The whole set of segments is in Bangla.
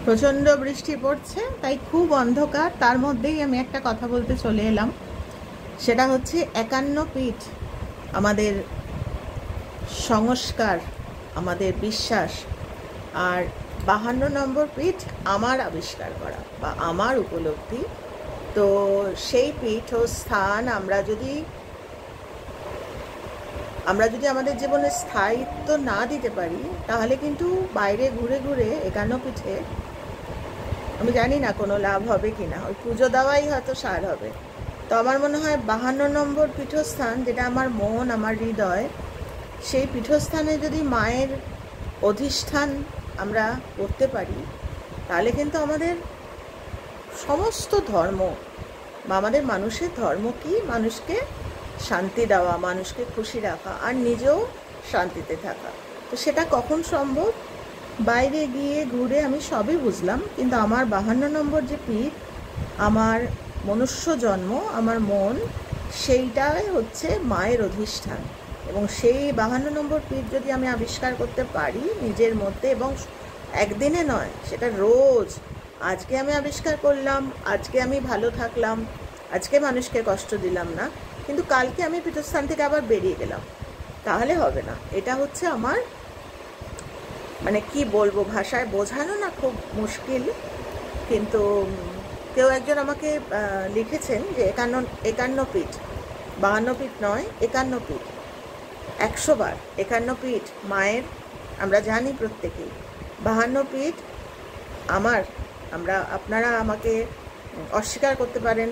প্রচণ্ড বৃষ্টি পড়ছে, তাই খুব অন্ধকার। তার মধ্যেই আমি একটা কথা বলতে চলে এলাম। সেটা হচ্ছে 51 পীঠ আমাদের সংস্কার, আমাদের বিশ্বাস, আর 52 নম্বর পীঠ আমার আবিষ্কার করা বা আমার উপলব্ধি। তো সেই পীঠ ও স্থান আমরা যদি আমাদের জীবনে স্থায়িত্ব না দিতে পারি, তাহলে কিন্তু বাইরে ঘুরে ঘুরে 51 পীঠে আমি জানি না কোনো লাভ হবে কি না, ওই পুজো দেওয়াই হয়তো সার হবে। তো আমার মনে হয় 52 নম্বর পীঠস্থান, যেটা আমার মন, আমার হৃদয়, সেই পীঠস্থানে যদি মায়ের অধিষ্ঠান আমরা করতে পারি, তাহলে কিন্তু আমাদের সমস্ত ধর্ম বা আমাদের মানুষের ধর্ম কি, মানুষকে শান্তি দেওয়া, মানুষকে খুশি রাখা, আর নিজেও শান্তিতে থাকা। তো সেটা কখন সম্ভব? বাইরে গিয়ে ঘুরে আমি সবই বুঝলাম, কিন্তু আমার 52 নম্বর যে পীঠ, আমার মনুষ্য জন্ম, আমার মন, সেইটাই হচ্ছে মায়ের অধিষ্ঠান। এবং সেই 52 নম্বর পীঠ যদি আমি আবিষ্কার করতে পারি নিজের মধ্যে, এবং একদিনে নয়, সেটা রোজ, আজকে আমি আবিষ্কার করলাম, আজকে আমি ভালো থাকলাম, আজকে মানুষকে কষ্ট দিলাম না, কিন্তু কালকে আমি পীঠস্থান থেকে আবার বেরিয়ে গেলাম, তাহলে হবে না। এটা হচ্ছে আমার, মানে কি বলবো, ভাষায় বোঝানো না খুব মুশকিল। কিন্তু কেউ একজন আমাকে লিখেছেন যে 51 পীঠ, 52 পীঠ নয়, 51 পীঠ, 100 বার 51 পীঠ মায়ের, আমরা জানি প্রত্যেকেই। 52 পীঠ আপনারা আমাকে অস্বীকার করতে পারেন,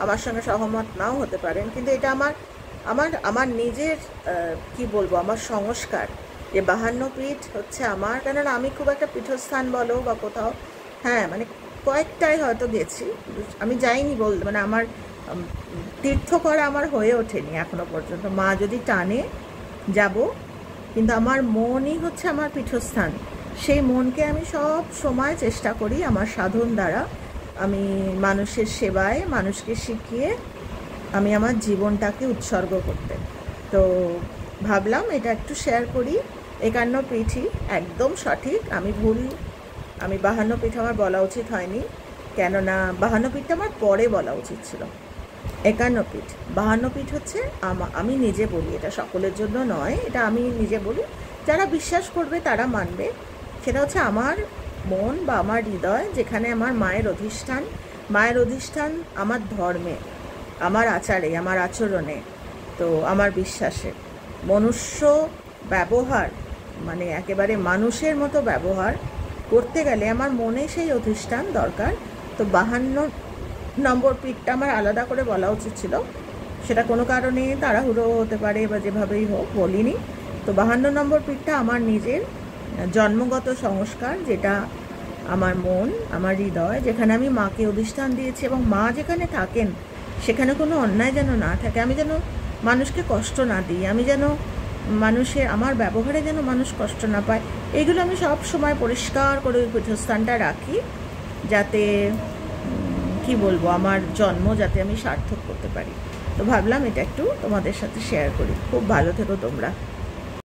আমার সঙ্গে সহমত নাও হতে পারেন, কিন্তু এটা আমার নিজের কি বলবো, আমার সংস্কার যে 52 পীঠ হচ্ছে আমার। কেননা আমি খুব একটা পীঠস্থান বলো বা কোথাও, হ্যাঁ মানে কয়েকটাই হয়তো গেছি, আমি যাইনি বলতে, মানে আমার তীর্থ করা আমার হয়ে ওঠেনি এখনো পর্যন্ত। মা যদি টানে যাব, কিন্তু আমার মনই হচ্ছে আমার পীঠস্থান। সেই মনকে আমি সব সময় চেষ্টা করি আমার সাধন দ্বারা, আমি মানুষের সেবায়, মানুষকে শিখিয়ে আমি আমার জীবনটাকে উৎসর্গ করতে। তো ভাবলাম এটা একটু শেয়ার করি। 51 পীঠই একদম সঠিক, আমি 52 পীঠ আমার বলা উচিত হয়নি, কেননা 52 পীঠটা আমার পরে বলা উচিত ছিল। 51 পীঠ, 52 পীঠ হচ্ছে আমি নিজে বলি, এটা সকলের জন্য নয়, এটা আমি নিজে বলি, যারা বিশ্বাস করবে তারা মানবে। সেটা হচ্ছে আমার মন বা আমার হৃদয়, যেখানে আমার মায়ের অধিষ্ঠান। মায়ের অধিষ্ঠান আমার ধর্মে, আমার আচারে, আমার আচরণে, তো আমার বিশ্বাসে। মনুষ্য ব্যবহার, মানে একেবারে মানুষের মতো ব্যবহার করতে গেলে আমার মনে সেই অধিষ্ঠান দরকার। তো 52 নম্বর পীঠটা আমার আলাদা করে বলা উচিত ছিল, সেটা কোনো কারণে তাড়াহুড়ো হতে পারে বা যেভাবেই হোক বলিনি। তো 52 নম্বর পীঠটা আমার নিজের জন্মগত সংস্কার, যেটা আমার মন, আমার হৃদয়, যেখানে আমি মাকে অধিষ্ঠান দিয়েছি, এবং মা যেখানে থাকেন সেখানে কোনো অন্যায় যেন না থাকে, আমি যেন মানুষকে কষ্ট না দিই, আমি যেন আমার ব্যবহারে যেন মানুষ কষ্ট না পায়, এইগুলো আমি সব সময় পরিষ্কার করে ওই পীঠস্থানটা রাখি, যাতে কি বলবো, আমার জন্ম যাতে আমি সার্থক করতে পারি। তো ভাবলাম এটা একটু তোমাদের সাথে শেয়ার করি। খুব ভালো থেকো তোমরা।